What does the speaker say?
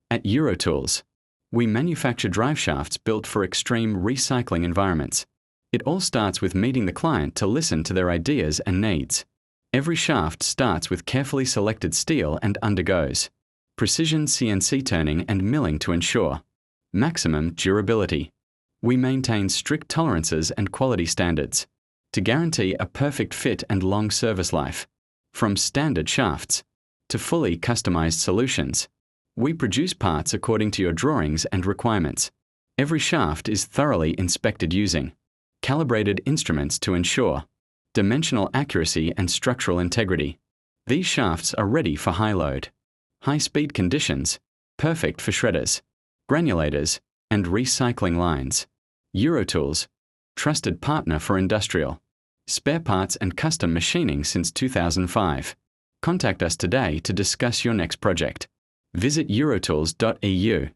At Eurotools, we manufacture drive shafts built for extreme recycling environments. It all starts with meeting the client to listen to their ideas and needs. Every shaft starts with carefully selected steel and undergoes precision CNC turning and milling to ensure maximum durability. We maintain strict tolerances and quality standards to guarantee a perfect fit and long service life. From standard shafts to fully customized solutions, we produce parts according to your drawings and requirements. Every shaft is thoroughly inspected using calibrated instruments to ensure dimensional accuracy and structural integrity. These shafts are ready for high load, high speed conditions, perfect for shredders, granulators, and recycling lines. Eurotools, trusted partner for industrial spare parts and custom machining since 2005. Contact us today to discuss your next project. Visit eurotools.eu.